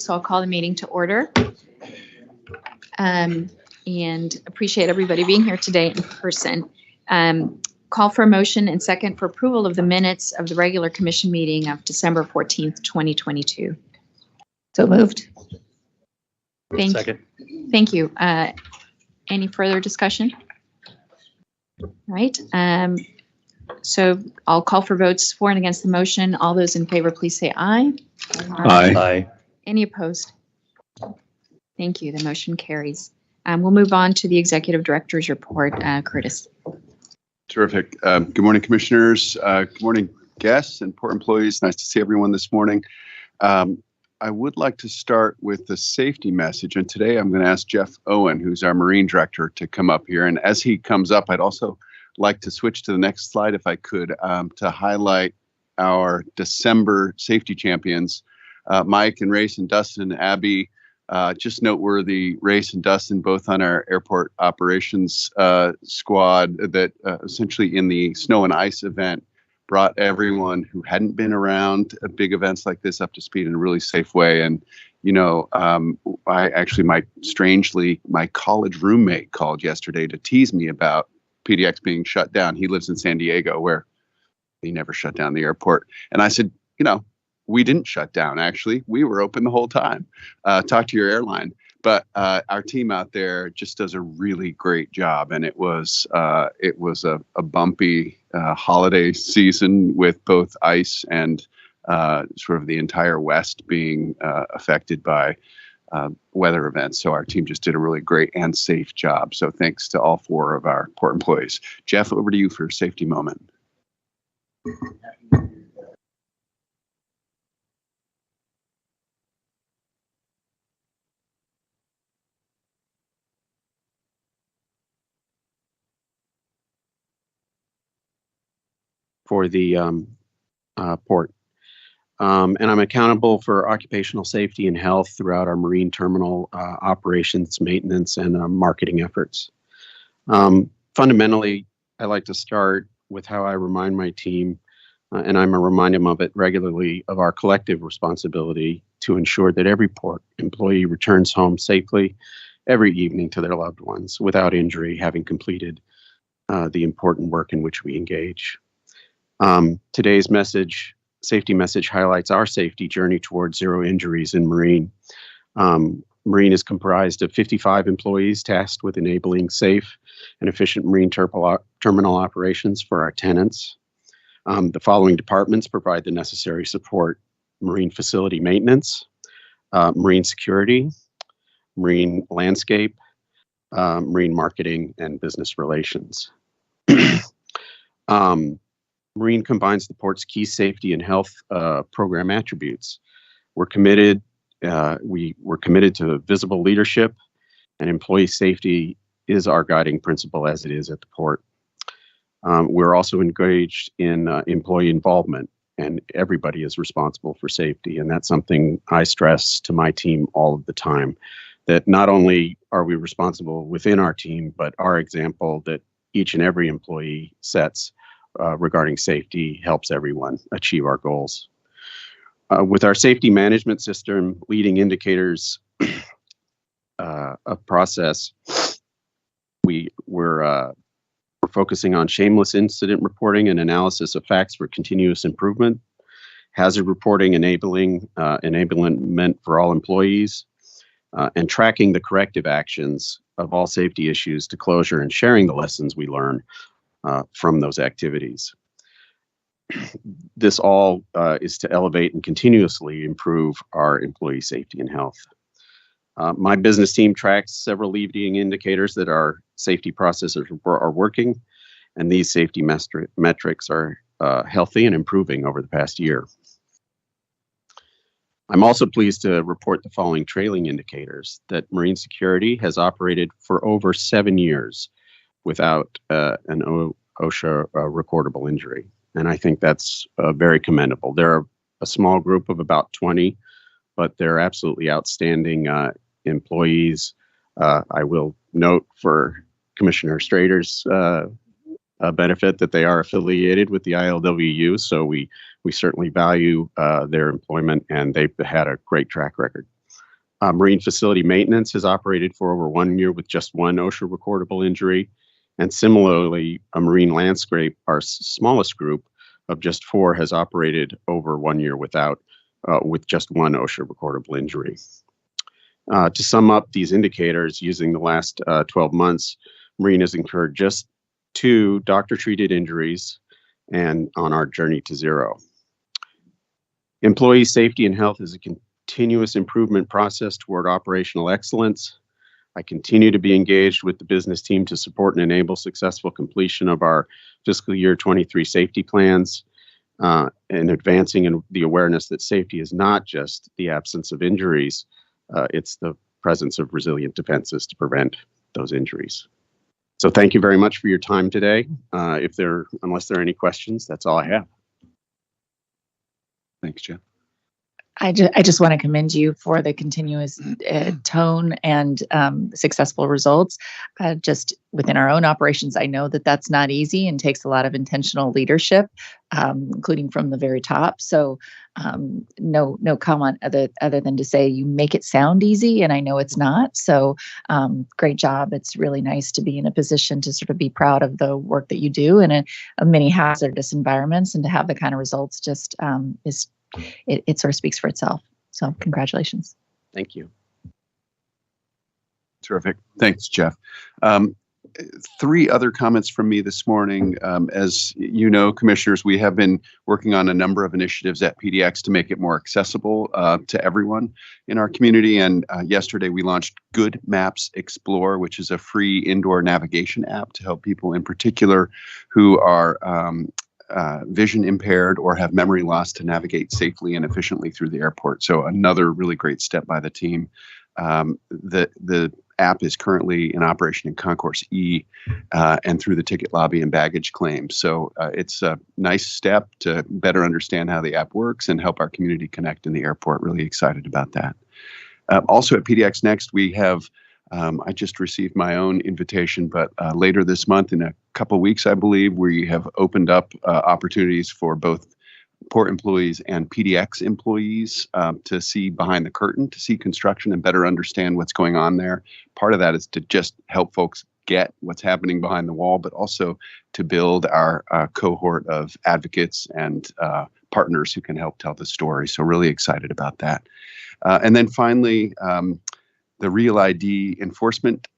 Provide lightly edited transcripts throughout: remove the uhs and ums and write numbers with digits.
So I'll call the meeting to order. And appreciate everybody being here today in person. Call for a motion and second for approval of the minutes of the regular commission meeting of December 14th, 2022. So moved. Second. Thank you. Any further discussion? All right. So I'll call for votes for and against the motion. All those in favor, please say aye. Aye. Any opposed? Thank you. The motion carries. We'll move on to the executive director's report. Curtis. Terrific. Good morning, commissioners. Good morning, guests and port employees. Nice to see everyone this morning. I would like to start with the safety message. And today I'm going to ask Jeff Owen, who's our Marine Director, to come up here. And as he comes up, I'd also like to switch to the next slide, if I could, to highlight our December safety champions, Mike and Race and Dustin and Abby. Just noteworthy, Race and Dustin, both on our airport operations squad that essentially in the snow and ice event brought everyone who hadn't been around big events like this up to speed in a really safe way. And, you know, strangely, my college roommate called yesterday to tease me about PDX being shut down. He lives in San Diego, where they never shut down the airport. And I said, you know, we didn't shut down, actually. We were open the whole time. Talk to your airline. But our team out there just does a really great job. And it was a bumpy holiday season with both ice and sort of the entire West being affected by weather events. So our team just did a really great and safe job. So thanks to all four of our port employees. Jeff, over to you for a safety moment. For the port. And I'm accountable for occupational safety and health throughout our marine terminal operations, maintenance, and marketing efforts. Fundamentally, I like to start with how I remind my team, and I'm remind them of it regularly, of our collective responsibility to ensure that every port employee returns home safely every evening to their loved ones without injury, having completed the important work in which we engage. Today's safety message highlights our safety journey towards zero injuries in Marine. Marine is comprised of 55 employees tasked with enabling safe and efficient marine terminal operations for our tenants. The following departments provide the necessary support: marine facility maintenance, marine security, marine landscape, marine marketing, and business relations. Marine combines the port's key safety and health program attributes. We're committed to visible leadership, and employee safety is our guiding principle, as it is at the port. We're also engaged in employee involvement, and everybody is responsible for safety. And that's something I stress to my team all of the time, that not only are we responsible within our team, but our example that each and every employee sets regarding safety helps everyone achieve our goals. With our safety management system, leading indicators of process, we're focusing on shameless incident reporting and analysis of facts for continuous improvement, hazard reporting, enablement for all employees, and tracking the corrective actions of all safety issues to closure, and sharing the lessons we learn from those activities. This all is to elevate and continuously improve our employee safety and health. My business team tracks several leading indicators that our safety processes are working, and these safety metrics are healthy and improving over the past year. I'm also pleased to report the following trailing indicators: that marine security has operated for over 7 years without an OSHA recordable injury. And I think that's very commendable. They're a small group of about 20, but they're absolutely outstanding employees. I will note for Commissioner Strader's benefit that they are affiliated with the ILWU, so we certainly value their employment, and they've had a great track record. Marine facility maintenance has operated for over 1 year with just one OSHA recordable injury. And similarly, a marine landscape, our smallest group of just 4, has operated over 1 year with just one OSHA recordable injury. To sum up these indicators, using the last 12 months, Marine has incurred just 2 doctor-treated injuries and on our journey to 0. Employee safety and health is a continuous improvement process toward operational excellence. I continue to be engaged with the business team to support and enable successful completion of our fiscal year 23 safety plans and advancing in the awareness that safety is not just the absence of injuries, it's the presence of resilient defenses to prevent those injuries. So thank you very much for your time today. Unless there are any questions, that's all I have. Thanks, Jeff. I just want to commend you for the continuous tone and successful results. Just within our own operations, I know that that's not easy and takes a lot of intentional leadership, including from the very top. So no comment other than to say you make it sound easy, and I know it's not. So great job. It's really nice to be in a position to sort of be proud of the work that you do in many hazardous environments, and to have the kind of results just it sort of speaks for itself. So congratulations. Thank you. Terrific. Thanks, Jeff. 3 other comments from me this morning. As you know, commissioners, we have been working on a number of initiatives at PDX to make it more accessible to everyone in our community. And yesterday we launched Good Maps Explore, which is a free indoor navigation app to help people in particular who are vision impaired or have memory loss to navigate safely and efficiently through the airport. So another really great step by the team. The app is currently in operation in Concourse E and through the ticket lobby and baggage claim. So it's a nice step to better understand how the app works and help our community connect in the airport. Really excited about that. Also at PDX Next, we have I just received my own invitation, but later this month, in a couple of weeks, I believe, we have opened up opportunities for both port employees and PDX employees to see behind the curtain, to see construction and better understand what's going on there. Part of that is to just help folks get what's happening behind the wall, but also to build our cohort of advocates and partners who can help tell the story. So really excited about that. And then finally, the Real ID enforcement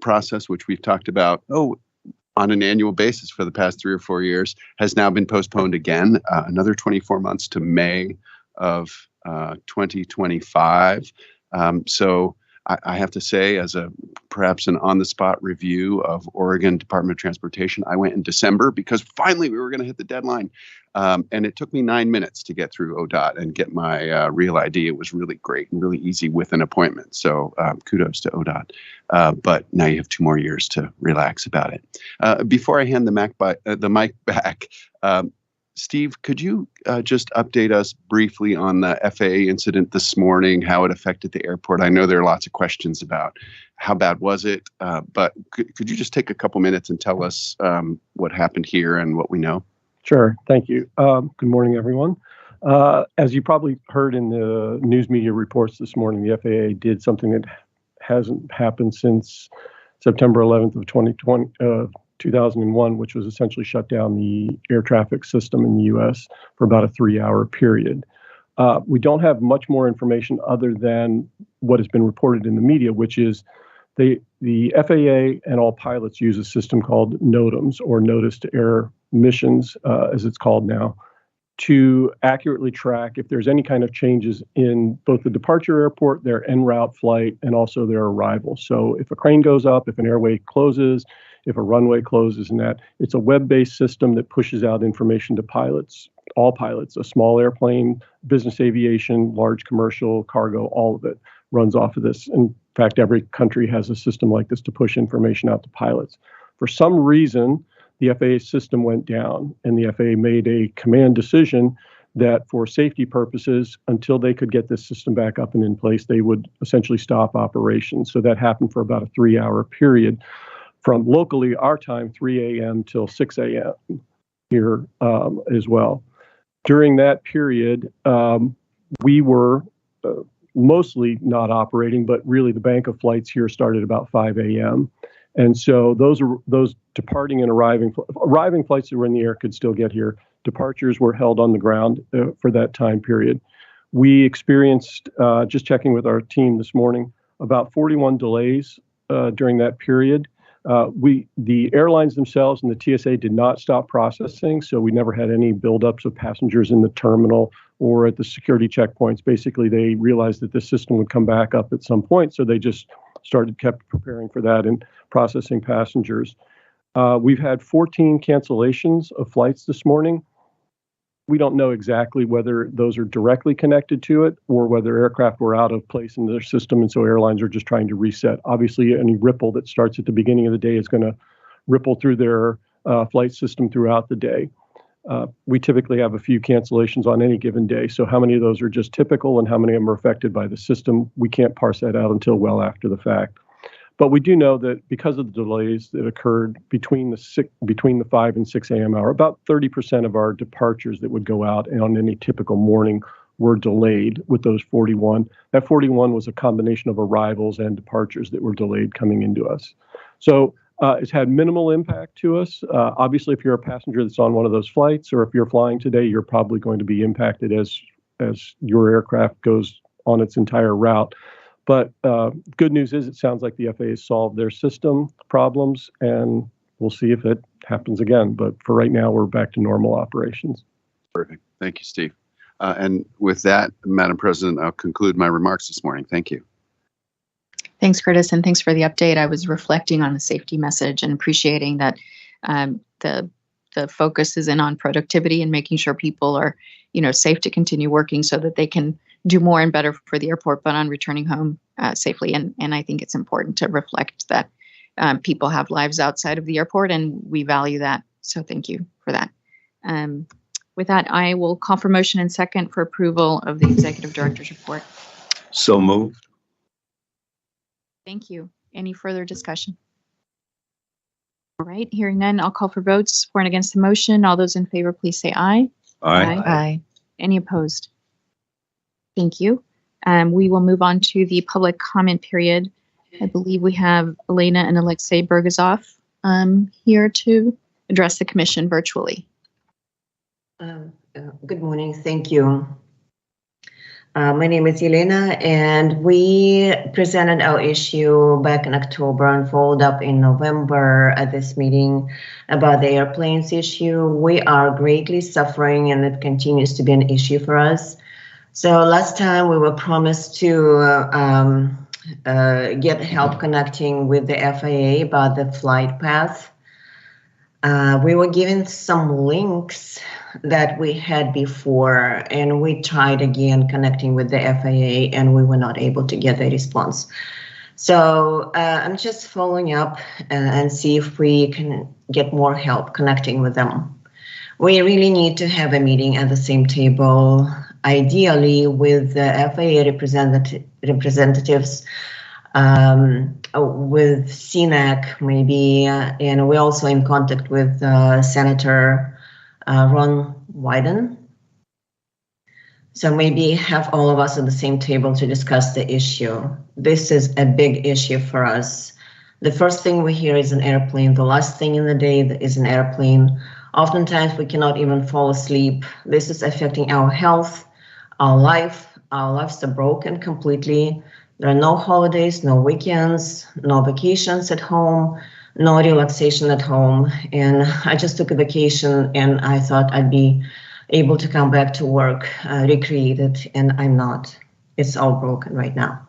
process, which we've talked about on an annual basis for the past 3 or 4 years, has now been postponed again, another 24 months to May of 2025. So I have to say, as perhaps an on-the-spot review of Oregon Department of Transportation, I went in December because finally we were going to hit the deadline. And it took me 9 minutes to get through ODOT and get my Real ID. It was really great and really easy with an appointment. So kudos to ODOT. But now you have 2 more years to relax about it. Before I hand the mic back, Steve, could you just update us briefly on the FAA incident this morning, how it affected the airport? I know there are lots of questions about how bad was it, but could you just take a couple minutes and tell us what happened here and what we know? Sure. Thank you. Good morning, everyone. As you probably heard in the news media reports this morning, the FAA did something that hasn't happened since September 11th of 2001, which was essentially shut down the air traffic system in the U.S. for about a 3-hour period. We don't have much more information other than what has been reported in the media, which is the FAA and all pilots use a system called NOTAMs, or Notice to Air Missions, as it's called now, to accurately track if there's any kind of changes in both the departure airport, their en route flight, and also their arrival. So if a crane goes up, if an airway closes, if a runway closes, and that, it's a web-based system that pushes out information to pilots, all pilots, a small airplane, business aviation, large commercial, cargo, all of it runs off of this. In fact, every country has a system like this to push information out to pilots. For some reason, the FAA system went down, and the FAA made a command decision that for safety purposes, until they could get this system back up and in place, they would essentially stop operations. So that happened for about a 3-hour period from locally our time, 3 a.m. till 6 a.m. here as well. During that period, we were mostly not operating, but really the bank of flights here started about 5 a.m. And so those departing and arriving flights that were in the air could still get here. Departures were held on the ground for that time period. We experienced, just checking with our team this morning, about 41 delays during that period. The airlines themselves and the TSA did not stop processing, so we never had any buildups of passengers in the terminal or at the security checkpoints. Basically, they realized that the system would come back up at some point, so they just kept preparing for that and processing passengers. We've had 14 cancellations of flights this morning. We don't know exactly whether those are directly connected to it or whether aircraft were out of place in their system, and so airlines are just trying to reset. Obviously, any ripple that starts at the beginning of the day is going to ripple through their flight system throughout the day. We typically have a few cancellations on any given day, so how many of those are just typical and how many of them are affected by the system, we can't parse that out until well after the fact. But we do know that because of the delays that occurred between the 5 and 6 a.m. hour, about 30% of our departures that would go out on any typical morning were delayed with those 41. That 41 was a combination of arrivals and departures that were delayed coming into us. So it's had minimal impact to us. Obviously, if you're a passenger that's on one of those flights, or if you're flying today, you're probably going to be impacted as your aircraft goes on its entire route. But good news is it sounds like the FAA has solved their system problems, and we'll see if it happens again. But for right now, we're back to normal operations. Perfect. Thank you, Steve. And with that, Madam President, I'll conclude my remarks this morning. Thank you. Thanks, Curtis, and thanks for the update. I was reflecting on the safety message and appreciating that the focus is in on productivity and making sure people are, safe to continue working so that they can do more and better for the airport, but on returning home safely. And I think it's important to reflect that people have lives outside of the airport, and we value that. So thank you for that. With that, I will call for motion and second for approval of the executive director's report. So moved. Thank you. Any further discussion? All right, hearing none, I'll call for votes for and against the motion. All those in favor, please say aye. Aye. Aye. Any opposed? Thank you. We will move on to the public comment period. I believe we have Elena and Alexei Burgazov here to address the commission virtually. Good morning. Thank you. My name is Elena, and we presented our issue back in October and followed up in November at this meeting about the airplanes issue. We are greatly suffering, and it continues to be an issue for us. So last time we were promised to get help connecting with the FAA about the flight path. We were given some links that we had before, and we tried again connecting with the FAA, and we were not able to get a response. So I'm just following up and see if we can get more help connecting with them. We really need to have a meeting at the same table, ideally with the FAA representatives, with CNAC maybe, and we're also in contact with Senator Ron Wyden. So maybe have all of us at the same table to discuss the issue. This is a big issue for us. The first thing we hear is an airplane. The last thing in the day is an airplane. Oftentimes we cannot even fall asleep. This is affecting our health, our life. Our lives are broken completely. There are no holidays, no weekends, no vacations at home, no relaxation at home. And I just took a vacation and I thought I'd be able to come back to work, recreated, and I'm not. It's all broken right now.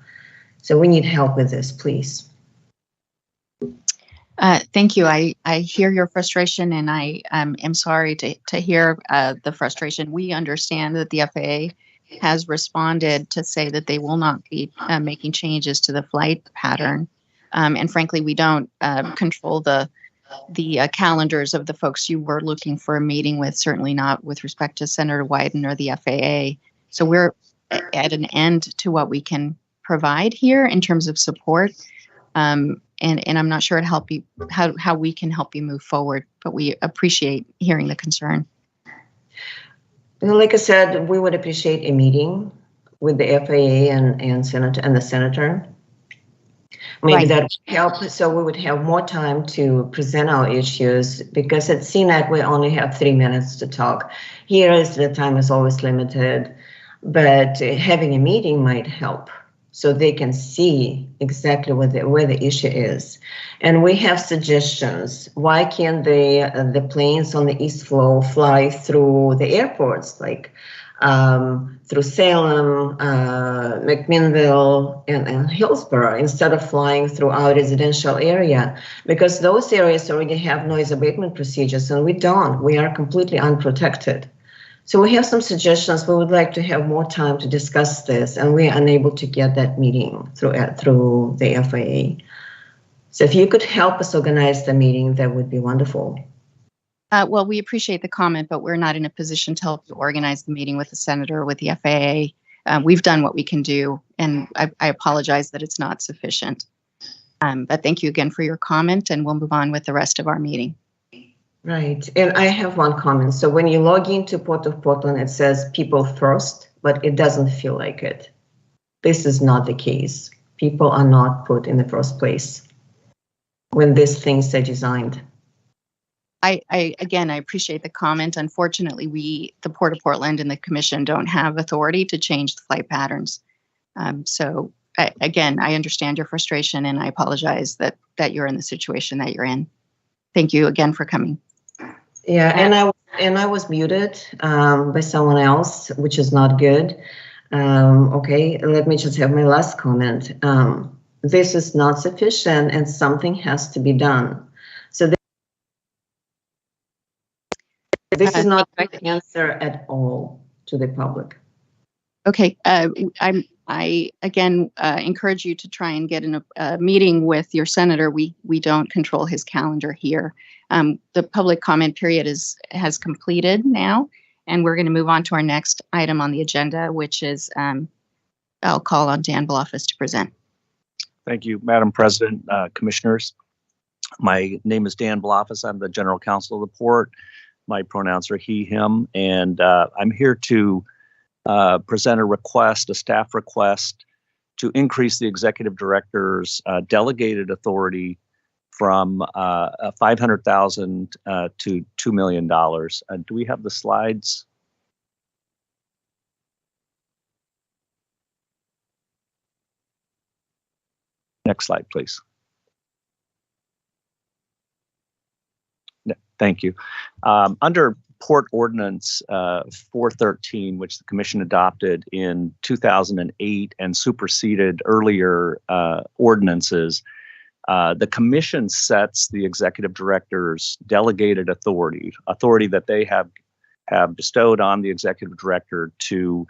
So we need help with this, please. Thank you. I hear your frustration, and I am sorry to hear the frustration. We understand that the FAA has responded to say that they will not be making changes to the flight pattern. And frankly, we don't control the calendars of the folks you were looking for a meeting with, certainly not with respect to Senator Wyden or the FAA. So we're at an end to what we can provide here in terms of support. And I'm not sure how we can help you move forward, but we appreciate hearing the concern. Like I said, we would appreciate a meeting. with the FAA and senator and the senator. Maybe Right. that would help, so we would have more time to present our issues, because at CNET we only have 3 minutes to talk. Here is the time is always limited, but having a meeting might help, so they can see exactly where the issue is. And we have suggestions. Why can't the planes on the East Flow fly through the airports, like through Salem, McMinnville, and Hillsborough, instead of flying through our residential area? Because those areas already have noise abatement procedures, and we don't. We are completely unprotected. So we have some suggestions. We would like to have more time to discuss this, and we are unable to get that meeting through the FAA. So if you could help us organize the meeting, that would be wonderful. Well, we appreciate the comment, but we're not in a position to help you organize the meeting with the senator or with the FAA. We've done what we can do, and I apologize that it's not sufficient. But thank you again for your comment, and we'll move on with the rest of our meeting. Right, and I have one comment. So when you log into Port of Portland, it says people first, but it doesn't feel like it. This is not the case. People are not put in the first place when these things are designed. Again, I appreciate the comment. Unfortunately, the Port of Portland and the Commission don't have authority to change the flight patterns. Again, I understand your frustration, and I apologize that you're in the situation that you're in. Thank you again for coming. Yeah, and I was muted by someone else, which is not good. Okay, let me just have my last comment. This is not sufficient, and something has to be done. So this is not the answer at all to the public. Okay, I again encourage you to try and get in a meeting with your senator. We don't control his calendar here. The public comment period has completed now, and we're going to move on to our next item on the agenda, which is I'll call on Dan Bluffus to present. Thank you, Madam President, Commissioners. My name is Dan Bluffus. I'm the General Counsel of the Port. My pronouns are he, him, and I'm here to present a staff request to increase the executive director's delegated authority from $500,000 to $2 million. Do we have the slides? Next slide, please. Thank you. Under Port Ordinance 413, which the Commission adopted in 2008 and superseded earlier ordinances, the Commission sets the executive director's delegated authority that they have bestowed on the executive director to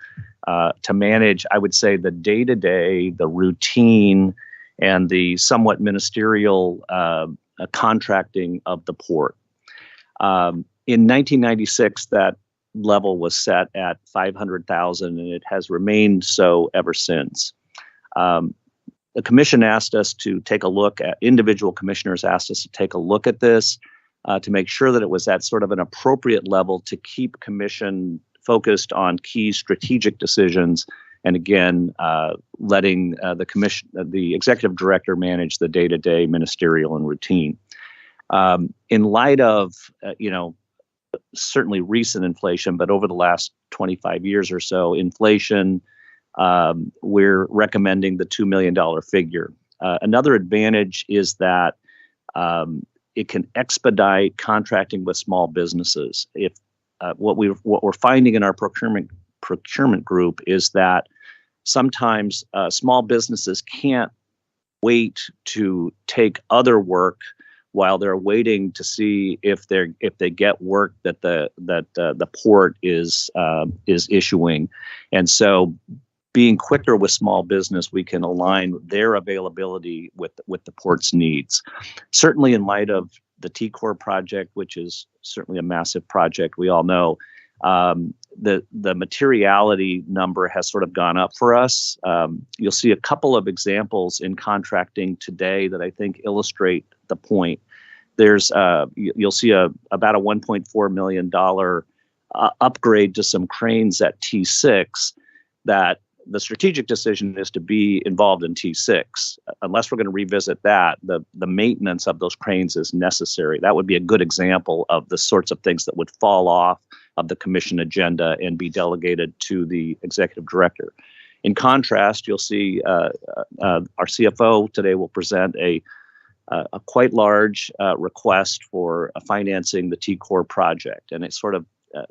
manage, I would say, the day-to-day, the routine, and the somewhat ministerial contracting of the port. In 1996, that level was set at $500,000, and it has remained so ever since. The Commission asked us to take a look at, individual commissioners asked us to take a look at this to make sure that it was at sort of an appropriate level to keep Commission focused on key strategic decisions, and again, letting the executive director manage the day-to-day ministerial and routine. In light of, certainly recent inflation, but over the last 25 years or so, inflation, we're recommending the $2 million figure. Another advantage is that it can expedite contracting with small businesses. If what we're finding in our procurement group is that sometimes small businesses can't wait to take other work while they're waiting to see if they get work that the port is issuing. And so, being quicker with small business, we can align their availability with the port's needs. Certainly, in light of the T-Core project, which is certainly a massive project, we all know the materiality number has sort of gone up for us. You'll see a couple of examples in contracting today that I think illustrate the point. There's you'll see about a $1.4 million upgrade to some cranes at T6 that the strategic decision is to be involved in T6. Unless we're going to revisit that, the maintenance of those cranes is necessary. That would be a good example of the sorts of things that would fall off of the commission agenda and be delegated to the executive director. In contrast, you'll see our CFO today will present a quite large request for financing the T-Core project, and it's sort of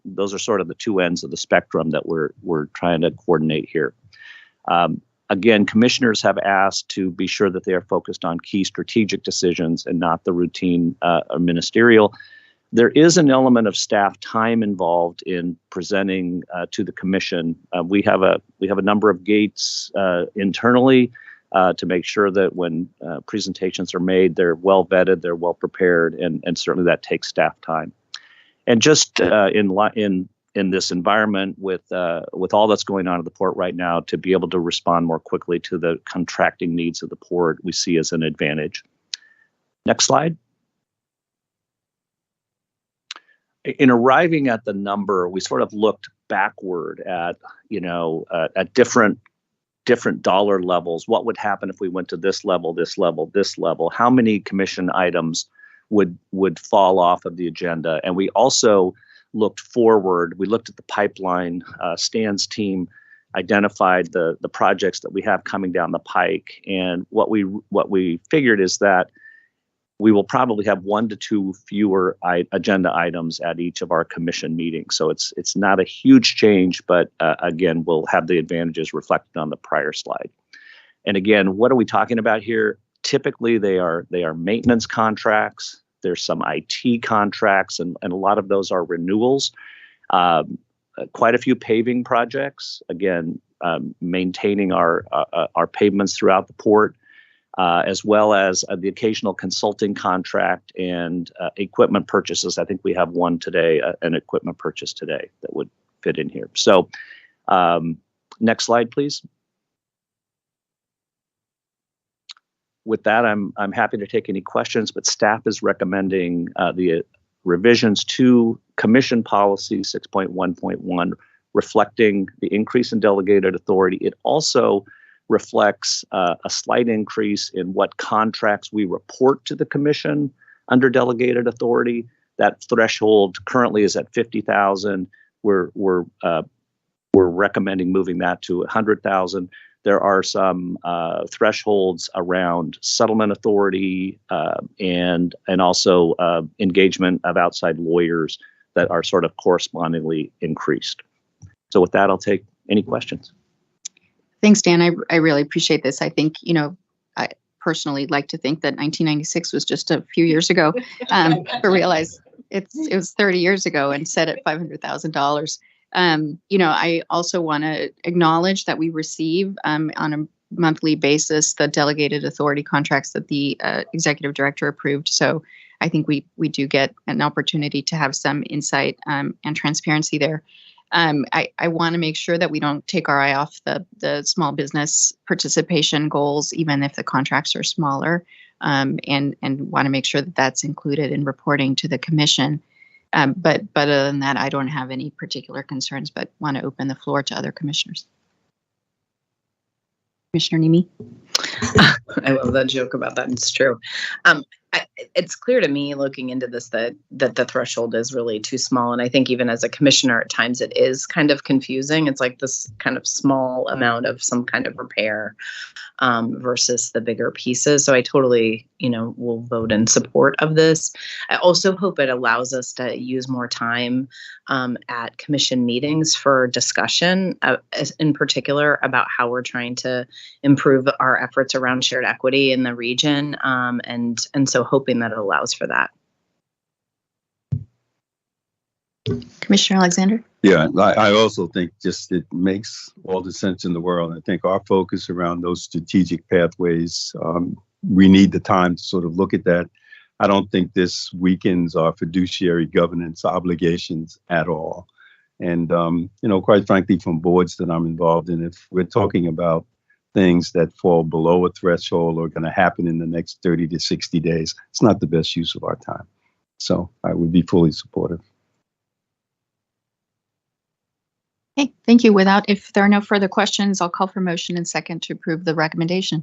those are sort of the two ends of the spectrum that we're trying to coordinate here. Again, commissioners have asked to be sure that they are focused on key strategic decisions and not the routine ministerial. There is an element of staff time involved in presenting to the commission. We have a number of gates internally to make sure that when presentations are made, they're well vetted, they're well prepared, and certainly that takes staff time. And just in this environment with all that's going on at the port right now, to be able to respond more quickly to the contracting needs of the port, we see as an advantage. Next slide. In arriving at the number, we sort of looked backward at at different dollar levels. What would happen if we went to this level, this level, this level? How many commission items would fall off of the agenda? And we also looked forward. We looked at the pipeline. Stan's team identified the projects that we have coming down the pike, and what we figured is that we will probably have 1 to 2 fewer agenda items at each of our commission meetings. So it's not a huge change, but again, we'll have the advantages reflected on the prior slide. And again, what are we talking about here? Typically, they are maintenance contracts. There's some IT contracts, and a lot of those are renewals. Quite a few paving projects. Again, maintaining our pavements throughout the port. As well as the occasional consulting contract and equipment purchases. I think we have one today, an equipment purchase today that would fit in here. So next slide, please. With that, I'm happy to take any questions, but staff is recommending the revisions to Commission Policy 6.1.1, reflecting the increase in delegated authority. It also reflects a slight increase in what contracts we report to the commission under delegated authority. That threshold currently is at 50,000. We're recommending moving that to 100,000. There are some thresholds around settlement authority and also engagement of outside lawyers that are sort of correspondingly increased. So with that, I'll take any questions. Thanks, Dan. I really appreciate this. I think, I personally like to think that 1996 was just a few years ago, but realize it was 30 years ago and set at $500,000. I also want to acknowledge that we receive on a monthly basis the delegated authority contracts that the executive director approved. So I think we do get an opportunity to have some insight and transparency there. I want to make sure that we don't take our eye off the small business participation goals, even if the contracts are smaller, and want to make sure that that's included in reporting to the commission. But other than that, I don't have any particular concerns, but want to open the floor to other commissioners. Commissioner Nimi? I love that joke about that. It's true. It's clear to me looking into this that the threshold is really too small. And I think even as a commissioner, at times it is kind of confusing. It's like this kind of small amount of some kind of repair versus the bigger pieces. So I totally, will vote in support of this. I also hope it allows us to use more time at commission meetings for discussion, in particular about how we're trying to improve our efforts around shared equity in the region. And so hoping that it allows for that. Commissioner Alexander? Yeah, I also think just it makes all the sense in the world. I think our focus around those strategic pathways, we need the time to sort of look at that. I don't think this weakens our fiduciary governance obligations at all. And, quite frankly, from boards that I'm involved in, if we're talking about things that fall below a threshold or are going to happen in the next 30 to 60 days, it's not the best use of our time. So I would be fully supportive. Okay, thank you. If there are no further questions, I'll call for motion and second to approve the recommendation.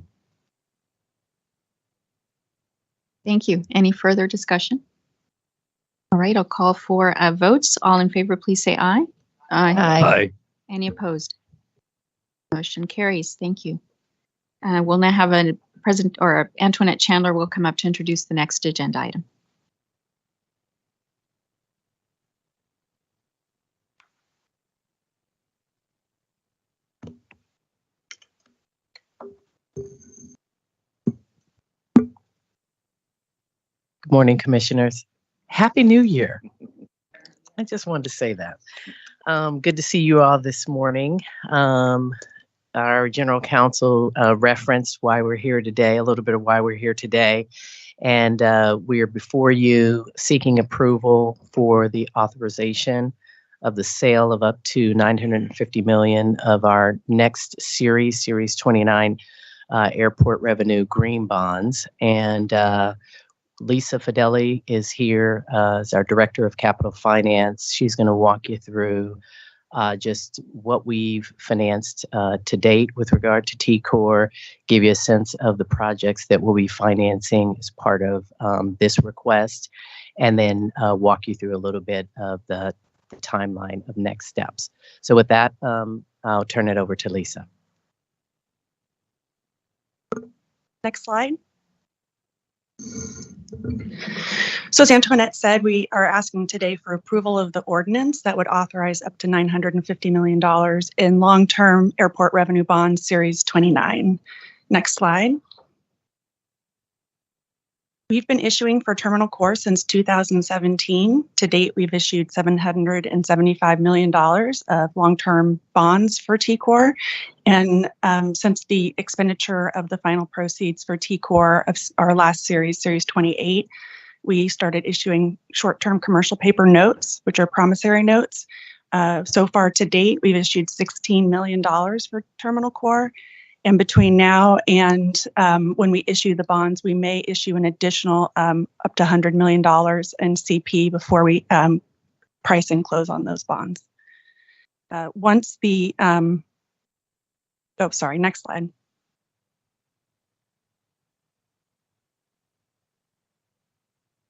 Thank you. Any further discussion? All right, I'll call for votes. All in favor, please say aye. Aye. Any opposed? Motion carries. Thank you. We'll now have Antoinette Chandler will come up to introduce the next agenda item. Good morning, commissioners. Happy New Year. I just wanted to say that. Good to see you all this morning. Our general counsel referenced why we're here today, a little bit of why we're here today. And we are before you seeking approval for the authorization of the sale of up to $950 million of our next series 29 airport revenue green bonds. And Lisa Fideli is here as our Director of Capital Finance. She's going to walk you through just what we've financed to date with regard to TCOR, give you a sense of the projects that we'll be financing as part of this request, and then walk you through a little bit of the timeline of next steps. So with that, I'll turn it over to Lisa. Next slide. So as Antoinette said, we are asking today for approval of the ordinance that would authorize up to $950 million in long-term airport revenue bonds series 29. Next slide. We've been issuing for Terminal Core since 2017. To date, we've issued $775 million of long-term bonds for TCOR. And since the expenditure of the final proceeds for TCOR of our last series, Series 28, we started issuing short-term commercial paper notes, which are promissory notes. So far to date, we've issued $16 million for Terminal Core. And between now and when we issue the bonds, we may issue an additional up to $100 million in CP before we price and close on those bonds. Once the, next slide.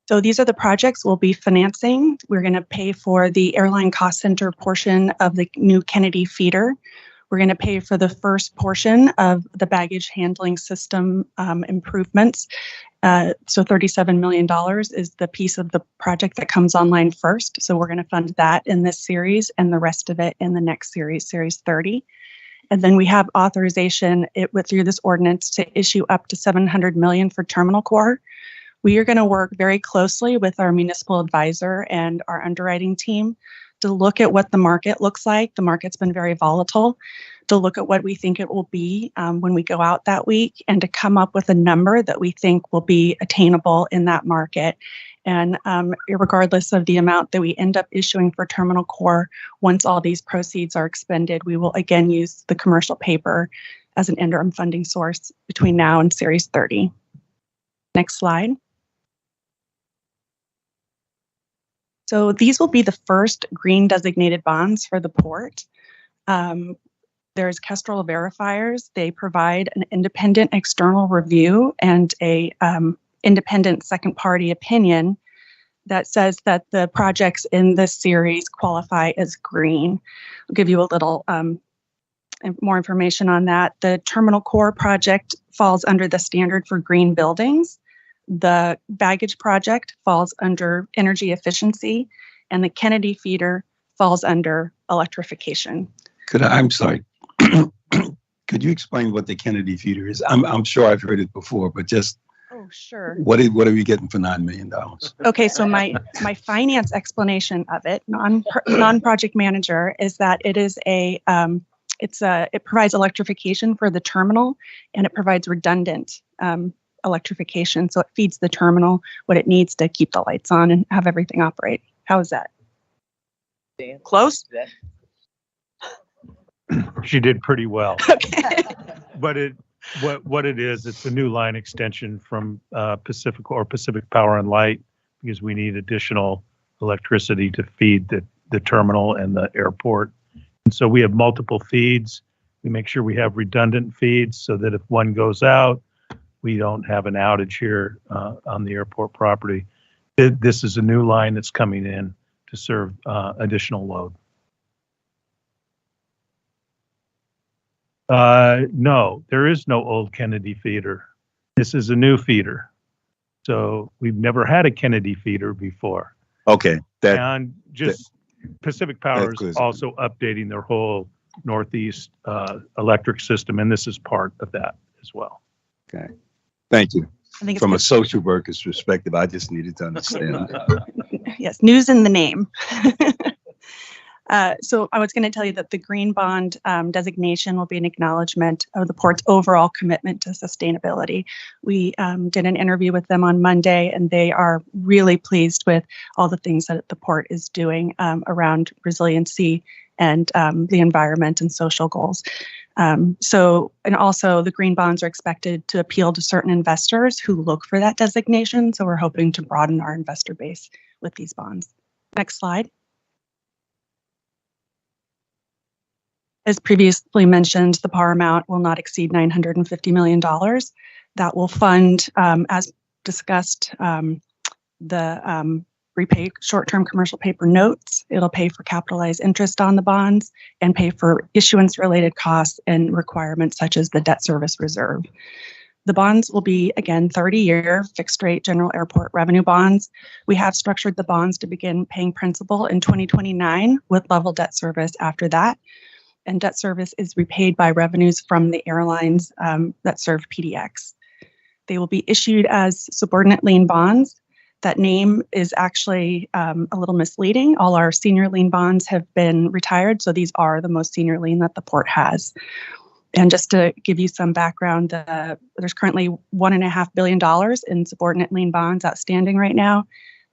So these are the projects we'll be financing. We're going to pay for the airline cost center portion of the new Kennedy feeder. We're going to pay for the first portion of the baggage handling system improvements. So $37 million is the piece of the project that comes online first. So we're going to fund that in this series and the rest of it in the next series, Series 30. And then we have authorization through this ordinance to issue up to $700 million for Terminal Core. We are going to work very closely with our municipal advisor and our underwriting team to look at what the market looks like. The market's been very volatile. To look at what we think it will be when we go out that week, and to come up with a number that we think will be attainable in that market. And regardless of the amount that we end up issuing for Terminal Core, once all these proceeds are expended, we will again use the commercial paper as an interim funding source between now and Series 30. Next slide. So these will be the first green designated bonds for the port. There's Kestrel Verifiers. They provide an independent external review and a independent second party opinion that says that the projects in this series qualify as green. I'll give you a little more information on that. The Terminal Core project falls under the standard for green buildings. The baggage project falls under energy efficiency, and the Kennedy feeder falls under electrification. I'm sorry. Could you explain what the Kennedy feeder is? I'm sure I've heard it before, but just sure. What are we getting for $9 million? Okay, so my finance explanation of it, non-project manager, is that it is it provides electrification for the terminal, and it provides redundant electrification. So it feeds the terminal what it needs to keep the lights on and have everything operate. How is that? Close? She did pretty well. Okay. But what it is, it's a new line extension from Pacific Power and Light, because we need additional electricity to feed the terminal and the airport. And so we have multiple feeds. We make sure we have redundant feeds so that if one goes out, we don't have an outage here on the airport property. This is a new line that's coming in to serve additional load. No, there is no old Kennedy feeder. This is a new feeder. So we've never had a Kennedy feeder before. Okay, And just Pacific Power is also updating their whole Northeast electric system, and this is part of that as well. okay. Thank you. I think it's From a good. social worker's perspective, I just needed to understand. Yes, news in the name. So I was going to tell you that the green bond designation will be an acknowledgement of the port's overall commitment to sustainability. We did an interview with them on Monday, and they are really pleased with all the things that the port is doing around resiliency and the environment and social goals. And also the green bonds are expected to appeal to certain investors who look for that designation. So we're hoping to broaden our investor base with these bonds. Next slide. As previously mentioned, the par amount will not exceed $950 million. That will fund, as discussed, the repay short-term commercial paper notes. It'll pay for capitalized interest on the bonds and pay for issuance-related costs and requirements such as the debt service reserve. The bonds will be, again, 30-year fixed-rate general airport revenue bonds. We have structured the bonds to begin paying principal in 2029 with level debt service after that. And debt service is repaid by revenues from the airlines that serve PDX. They will be issued as subordinate lien bonds. That name is actually a little misleading. All our senior lien bonds have been retired, so these are the most senior lien that the port has. And just to give you some background, there's currently $1.5 billion in subordinate lien bonds outstanding right now.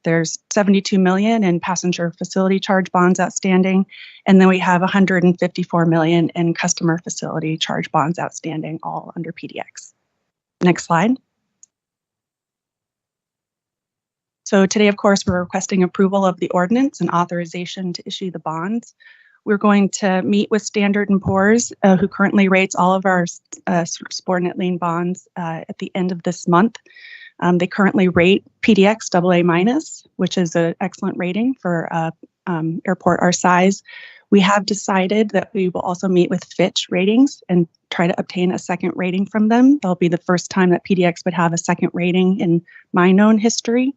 There's $72 million in passenger facility charge bonds outstanding, and then we have $154 million in customer facility charge bonds outstanding, all under PDX. Next slide. So today, of course, we're requesting approval of the ordinance and authorization to issue the bonds. We're going to meet with Standard & Poor's, who currently rates all of our subordinate lien bonds at the end of this month. They currently rate PDX AA-, which is an excellent rating for an airport our size. We have decided that we will also meet with Fitch Ratings and try to obtain a second rating from them. That'll be the first time that PDX would have a second rating in my known history.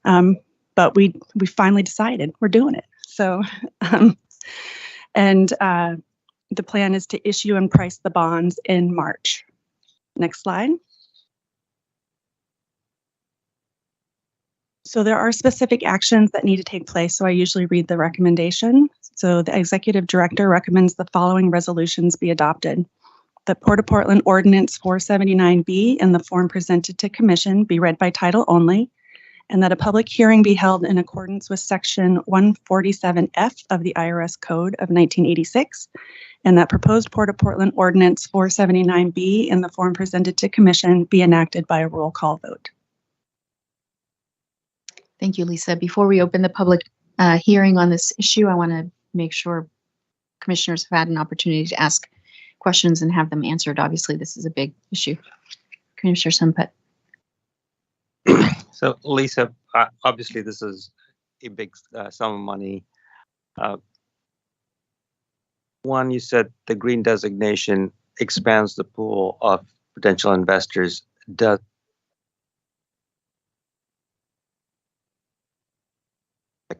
But we finally decided we're doing it. So, the plan is to issue and price the bonds in March. Next slide. So there are specific actions that need to take place. So I usually read the recommendation. So the executive director recommends the following resolutions be adopted. The Port of Portland Ordinance 479B in the form presented to Commission be read by title only, and that a public hearing be held in accordance with Section 147F of the IRS Code of 1986, and that proposed Port of Portland Ordinance 479B in the form presented to Commission be enacted by a roll call vote. Thank you, Lisa. Before we open the public hearing on this issue, I want to make sure commissioners have had an opportunity to ask questions and have them answered. Obviously, this is a big issue. Commissioner Sunput. So, Lisa, obviously this is a big sum of money. One, you said the green designation expands the pool of potential investors. Does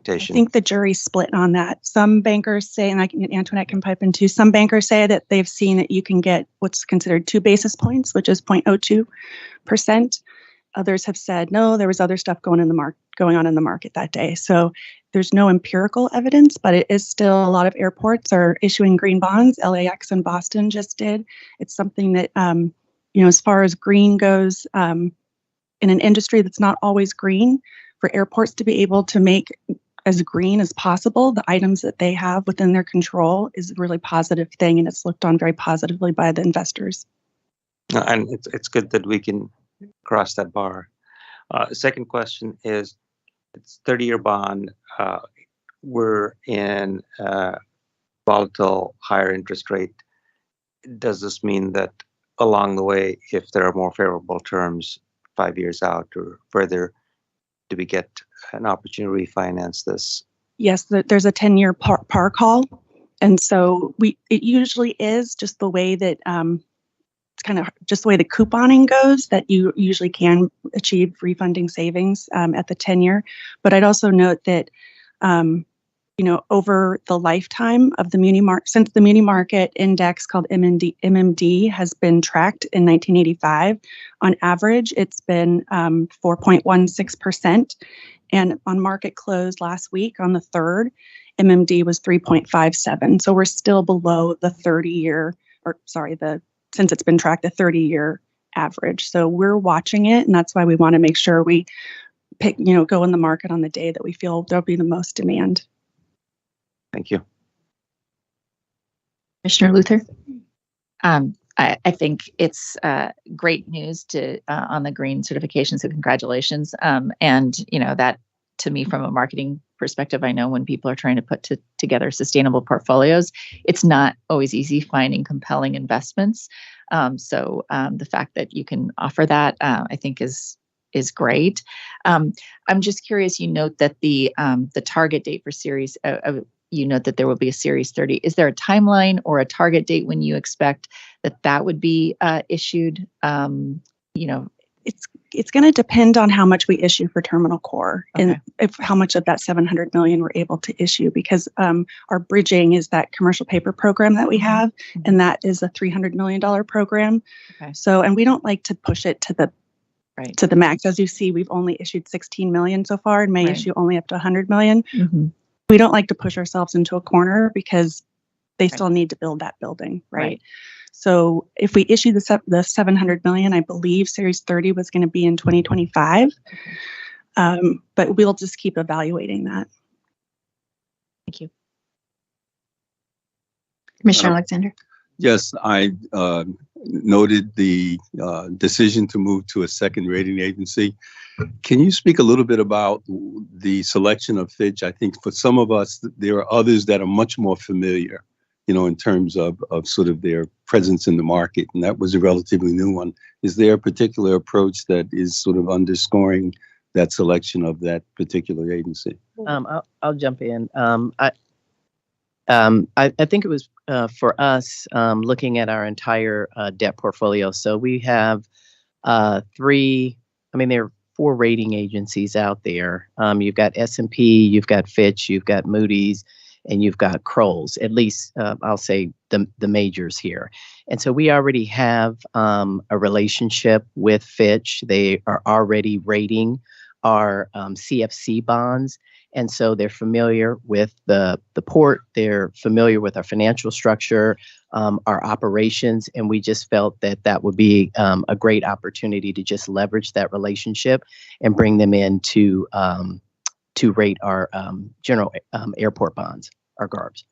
I think the jury's split on that. Some bankers say, and Antoinette can pipe in too, some bankers say that they've seen that you can get what's considered 2 basis points, which is 0.02%. Others have said, no, there was other stuff going on in the market that day. So there's no empirical evidence, but it is still, a lot of airports are issuing green bonds. LAX and Boston just did. It's something that, as far as green goes, in an industry that's not always green, for airports to be able to make as green as possible the items that they have within their control is a really positive thing, and it's looked on very positively by the investors. And it's good that we can cross that bar. Second question is, it's 30-year bond. We're in about volatile, higher interest rate, does this mean that along the way, if there are more favorable terms 5 years out or further, do we get an opportunity to refinance this? Yes, there's a 10-year par call. And so it usually is just the way that it's kind of just the way the couponing goes, that you usually can achieve refunding savings at the 10-year. But I'd also note that over the lifetime of the muni market, since the muni market index called MMD has been tracked in 1985, on average, it's been 4.16%. And on market close last week on the 3rd, MMD was 3.57. So we're still below the 30-year, since it's been tracked, the 30-year average. So we're watching it, and that's why we want to make sure we go in the market on the day that we feel there'll be the most demand. Thank you. Commissioner Luther? I think it's great news on the green certification, so congratulations. And that, to me, from a marketing perspective, I know when people are trying to put together sustainable portfolios, it's not always easy finding compelling investments. So the fact that you can offer that, I think, is great. I'm just curious. You note that the target date for series. You note that there will be a Series 30. Is there a timeline or a target date when you expect that would be issued? It's going to depend on how much we issue for Terminal Core, and how much of that $700 million we're able to issue, because our bridging is that commercial paper program that we have, and that is a $300 million program. So, and we don't like to push it to the max. As you see, we've only issued 16 million so far, and may issue only up to 100 million. We don't like to push ourselves into a corner because they still need to build that building, right? So if we issue the 700 million, I believe Series 30 was going to be in 2025, but we'll just keep evaluating that. Thank you. Commissioner Alexander? Yes, I noted the decision to move to a second rating agency. Can you speak a little bit about the selection of Fitch? I think for some of us, there are others that are much more familiar, in terms of sort of their presence in the market, and that was a relatively new one. Is there a particular approach that is sort of underscoring that selection of that particular agency? I'll jump in. I think it was for us looking at our entire debt portfolio. So we have there are 4 rating agencies out there. You've got S&P, you've got Fitch, you've got Moody's, and you've got Kroll's, at least I'll say the majors here. And so we already have a relationship with Fitch. They are already rating our CFC bonds. And so they're familiar with the port, they're familiar with our financial structure, our operations, and we just felt that would be a great opportunity to just leverage that relationship and bring them in to rate our general airport bonds, our GARBs.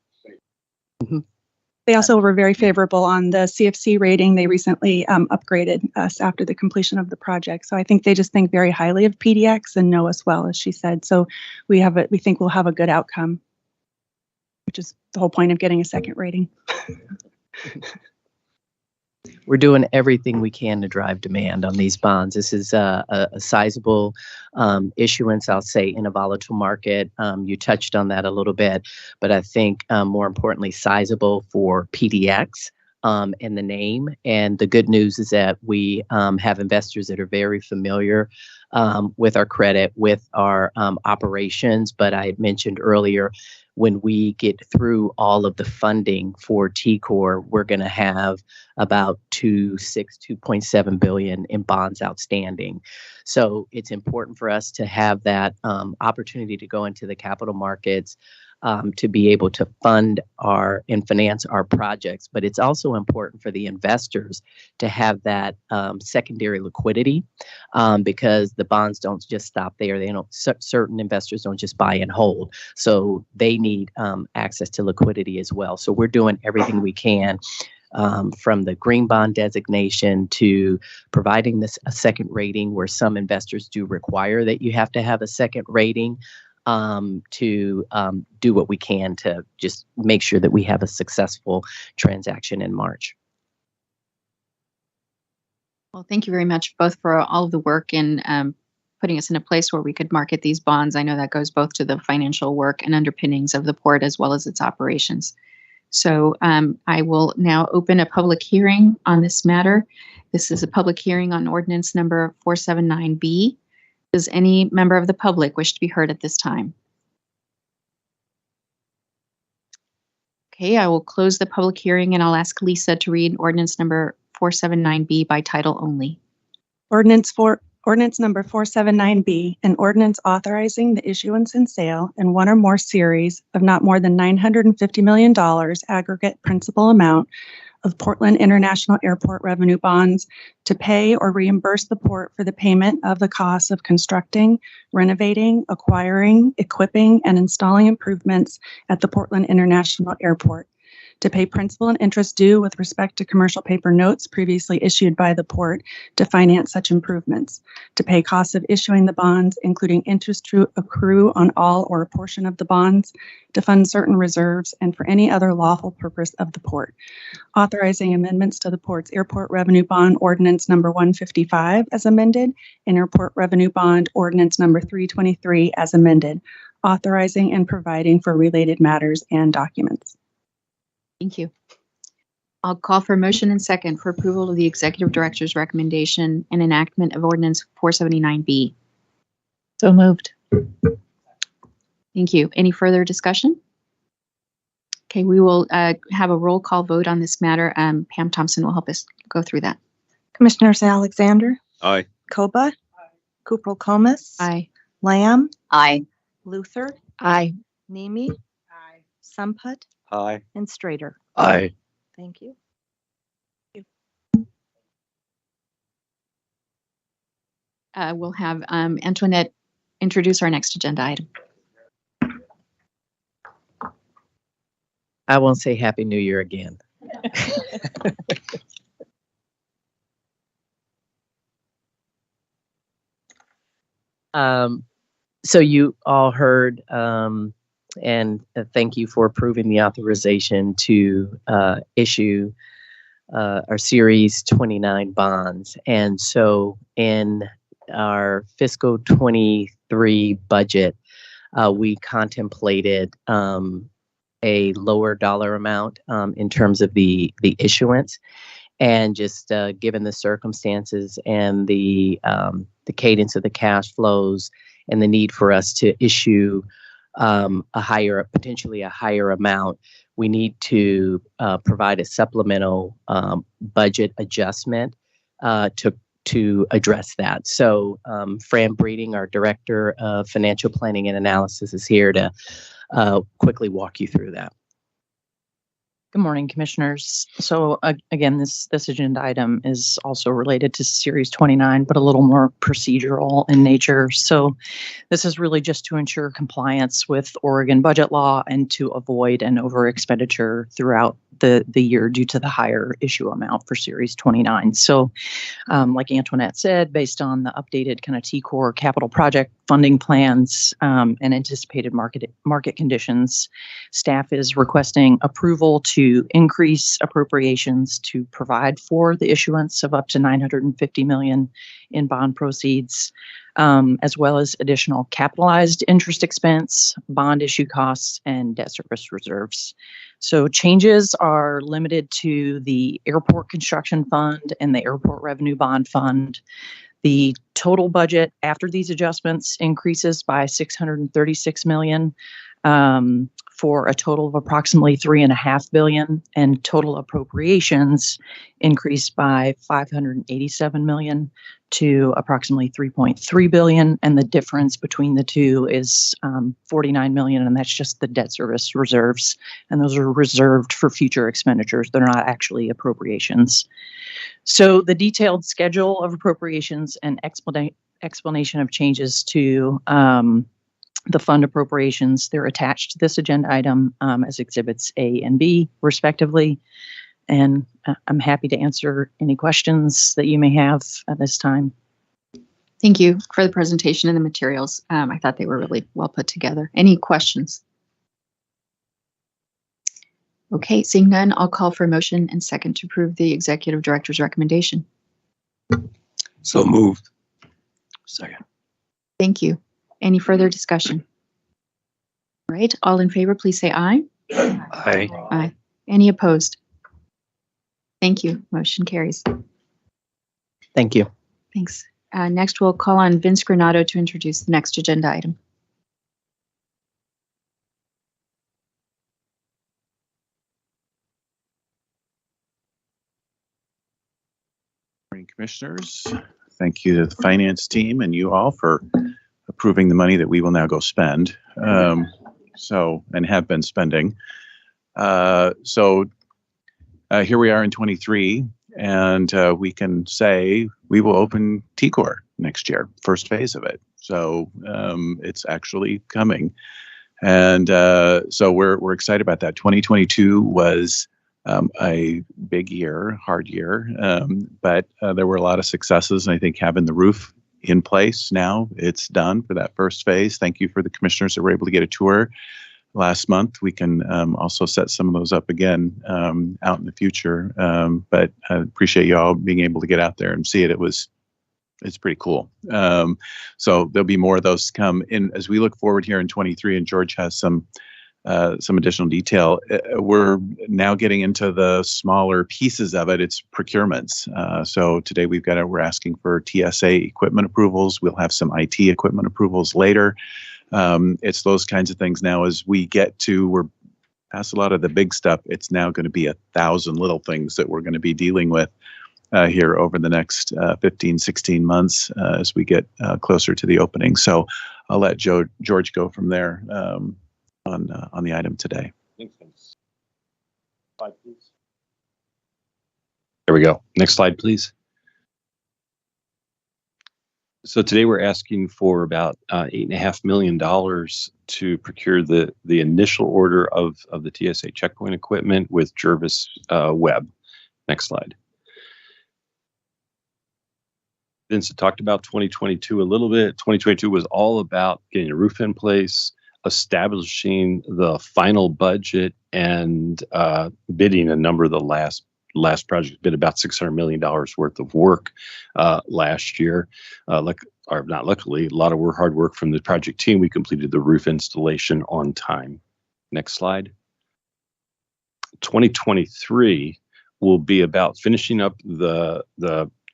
They also were very favorable on the CFC rating. They recently upgraded us after the completion of the project. So I think they just think very highly of PDX and know us well, as she said. So we think we'll have a good outcome, which is the whole point of getting a second rating. We're doing everything we can to drive demand on these bonds. This is a sizable issuance, I'll say, in a volatile market. You touched on that a little bit, but I think more importantly, sizable for PDX in the name. And the good news is that we have investors that are very familiar with our credit, with our operations. But I mentioned earlier, when we get through all of the funding for TCOR, we're going to have about $2.7 billion in bonds outstanding. So it's important for us to have that opportunity to go into the capital markets to be able to fund and finance our projects. But it's also important for the investors to have that secondary liquidity because the bonds don't just stop there. Certain investors don't just buy and hold. So they need access to liquidity as well. So we're doing everything we can from the green bond designation to providing a second rating, where some investors do require that you have to have a second rating. to do what we can to just make sure that we have a successful transaction in March. Well, thank you very much both for all of the work in putting us in a place where we could market these bonds. I know that goes both to the financial work and underpinnings of the port as well as its operations. So I will now open a public hearing on this matter. This is a public hearing on ordinance number 479B. Does any member of the public wish to be heard at this time? Okay, I will close the public hearing and I'll ask Lisa to read ordinance number 479B by title only. Ordinance number 479B, an ordinance authorizing the issuance and sale in one or more series of not more than $950 million aggregate principal amount of Portland International Airport revenue bonds to pay or reimburse the port for the payment of the costs of constructing, renovating, acquiring, equipping, and installing improvements at the Portland International Airport, to pay principal and interest due with respect to commercial paper notes previously issued by the port to finance such improvements, to pay costs of issuing the bonds, including interest to accrue on all or a portion of the bonds, to fund certain reserves, and for any other lawful purpose of the port, authorizing amendments to the port's airport revenue bond ordinance number 155 as amended, and airport revenue bond ordinance number 323 as amended, authorizing and providing for related matters and documents. Thank you. I'll call for a motion and second for approval of the executive director's recommendation and enactment of ordinance 479B. So moved. Thank you. Any further discussion? Okay, we will have a roll call vote on this matter. Pam Thompson will help us go through that. Commissioners Alexander, Aye. Koba, Kupro-Comas, Aye. Lamb, Aye. Luther, Aye. Nemi, Samput, Aye. and Strader. Aye. Thank you. We'll have Antoinette introduce our next agenda item. I won't say Happy New Year again. So you all heard, and thank you for approving the authorization to issue our Series 29 bonds. And so in our fiscal 23 budget, we contemplated a lower dollar amount in terms of the issuance, and just given the circumstances and the cadence of the cash flows and the need for us to issue potentially a higher amount, we need to provide a supplemental budget adjustment to address that. So Fran Breeding, our Director of Financial Planning and Analysis, is here to quickly walk you through that. Good morning, Commissioners. So again, this agenda item is also related to Series 29, but a little more procedural in nature. So this is really just to ensure compliance with Oregon budget law and to avoid an over expenditure throughout the year due to the higher issue amount for Series 29. So like Antoinette said, based on the updated kind of TCOR capital project funding plans and anticipated market conditions, staff is requesting approval to increase appropriations to provide for the issuance of up to $950 million in bond proceeds, as well as additional capitalized interest expense, bond issue costs, and debt service reserves. So changes are limited to the Airport Construction Fund and the Airport Revenue Bond Fund. The total budget after these adjustments increases by $636 million for a total of approximately $3.5 billion, and total appropriations increased by $587 million to approximately $3.3 billion, and the difference between the two is $49 million, and that's just the debt service reserves, and those are reserved for future expenditures. They're not actually appropriations. So the detailed schedule of appropriations and explanation of changes to the fund appropriations, they're attached to this agenda item as exhibits A and B, respectively. And I'm happy to answer any questions that you may have at this time. Thank you for the presentation and the materials. I thought they were really well put together. Any questions? Okay, seeing none, I'll call for a motion and second to approve the executive director's recommendation. So moved. Second. Thank you. Any further discussion? All right, all in favor, please say aye. Aye. Aye. Any opposed? Thank you. Motion carries. Thank you. Thanks. Next, we'll call on Vince Granado to introduce the next agenda item. Morning, Commissioners. Thank you to the finance team and you all for approving the money that we will now go spend. And have been spending. Here we are in 23, and we can say we will open TCOR next year, first phase of it. So it's actually coming, and so we're excited about that. 2022 was a big year, hard year, but there were a lot of successes. And I think having the roof in place now, it's done for that first phase. Thank you for the commissioners that were able to get a tour last month. We can also set some of those up again out in the future. But I appreciate you all being able to get out there and see it. It's pretty cool. So there'll be more of those to come in as we look forward here in 23, and George has some additional detail. We're now getting into the smaller pieces of it. It's procurements. So today we're asking for TSA equipment approvals. We'll have some IT equipment approvals later. It's those kinds of things now as we're past a lot of the big stuff. It's now going to be 1,000 little things that we're going to be dealing with here over the next 15, 16 months as we get closer to the opening. So I'll let George go from there. On the item today. Thanks. Slide, please. There we go. Next slide, please. So today we're asking for about $8.5 million to procure the initial order of the TSA checkpoint equipment with Jervis Webb. Next slide. Vincent talked about 2022 a little bit. 2022 was all about getting a roof in place, establishing the final budget, and bidding a number of the last projects. Bid about $600 million worth of work last year. Not luckily, a lot of hard work from the project team. We completed the roof installation on time. Next slide. 2023 will be about finishing up the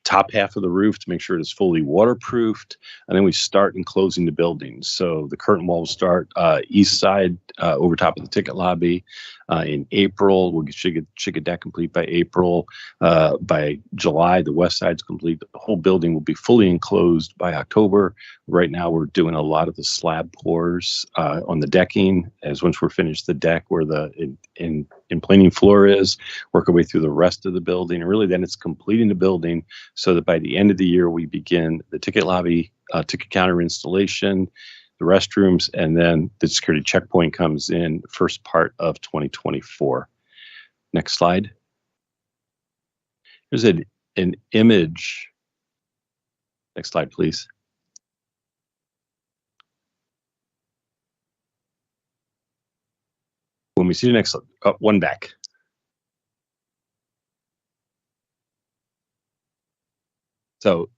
top half of the roof to make sure it is fully waterproofed, and then we start and closing the building. So the curtain wall will start east side over top of the ticket lobby in April. We should get that complete by April. By July, the west side's complete. The whole building will be fully enclosed by October. Right now, we're doing a lot of the slab pours on the decking. As once we're finished the deck where the planing floor is, work our way through the rest of the building, and really then it's completing the building so that by the end of the year we begin the ticket lobby, ticket counter installation, the restrooms, and then the security checkpoint comes in first part of 2024. Next slide. Here's an image. Next slide, please. When we see the next one back. So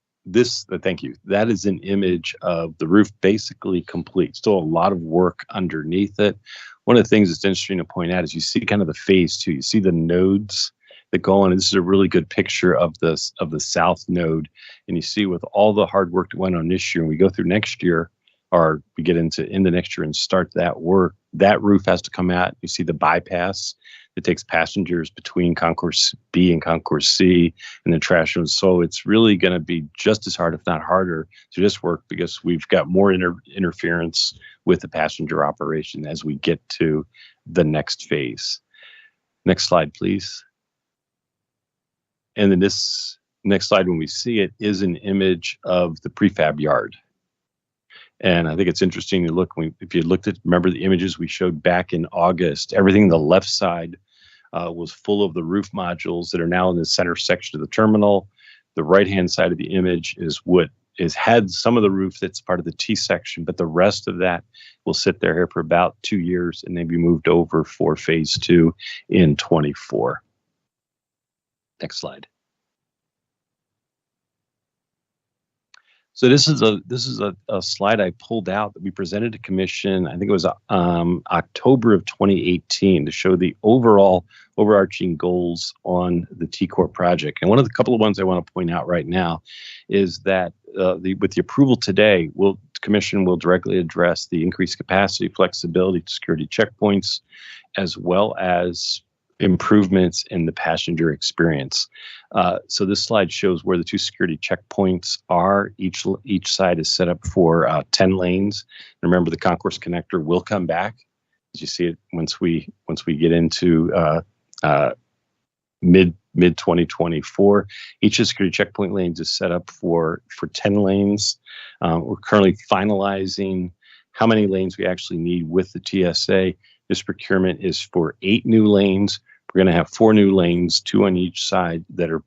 thank you. That is an image of the roof basically complete. Still a lot of work underneath it. One of the things that's interesting to point out is you see kind of the phase two. You see the nodes that go on. And this is a really good picture of the south node. And you see with all the hard work that went on this year, and we go through next year, or we get into next year and start that work, that roof has to come out. You see the bypass that takes passengers between Concourse B and Concourse C and the trash rooms. So it's really going to be just as hard, if not harder, to just work because we've got more interference with the passenger operation as we get to the next phase. Next slide, please. And then this next slide, when we see it, is an image of the prefab yard. And I think it's interesting to look, if you remember the images we showed back in August, everything on the left side was full of the roof modules that are now in the center section of the terminal. The right-hand side of the image is what had some of the roof that's part of the T section, but the rest of that will sit there here for about 2 years and then be moved over for phase 2 in 24. Next slide. So this is a slide I pulled out that we presented to commission. I think it was October of 2018 to show the overall overarching goals on the T-Corp project. And one of the couple of ones I want to point out right now is that with the approval today, commission will directly address the increased capacity, flexibility, security checkpoints, as well as improvements in the passenger experience. So this slide shows where the 2 security checkpoints are. Each side is set up for 10 lanes. And remember, the concourse connector will come back, as you see it once we get into mid 2024. Each of the security checkpoint lanes is set up for 10 lanes. We're currently finalizing how many lanes we actually need with the TSA. This procurement is for 8 new lanes. We're going to have 4 new lanes, 2 on each side, that are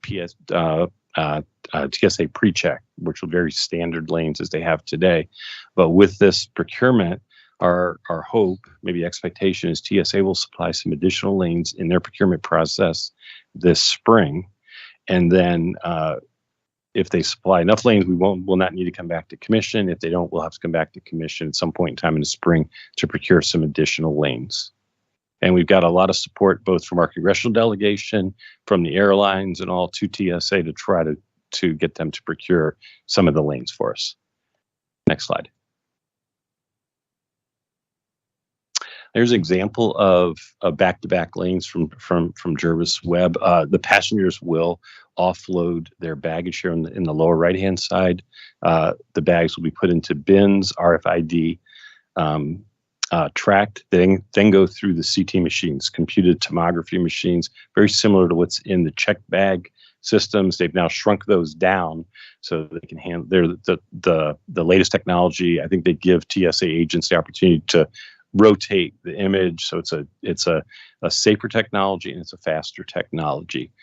TSA pre-check, which are very standard lanes as they have today. But with this procurement, our hope, maybe expectation, is TSA will supply some additional lanes in their procurement process this spring. And then if they supply enough lanes, we'll not need to come back to commission. If they don't, we'll have to come back to commission at some point in time in the spring to procure some additional lanes. And we've got a lot of support both from our congressional delegation, from the airlines, and all to TSA to try to get them to procure some of the lanes for us. Next slide. There's an example of back-to-back lanes from Jervis Webb. The passengers will offload their baggage here in the lower right-hand side. The bags will be put into bins, RFID tracked, then go through the CT machines, computed tomography machines, very similar to what's in the check bag systems. They've now shrunk those down so they can handle the latest technology. I think they give TSA agents the opportunity to rotate the image, so it's a safer technology and it's a faster technology.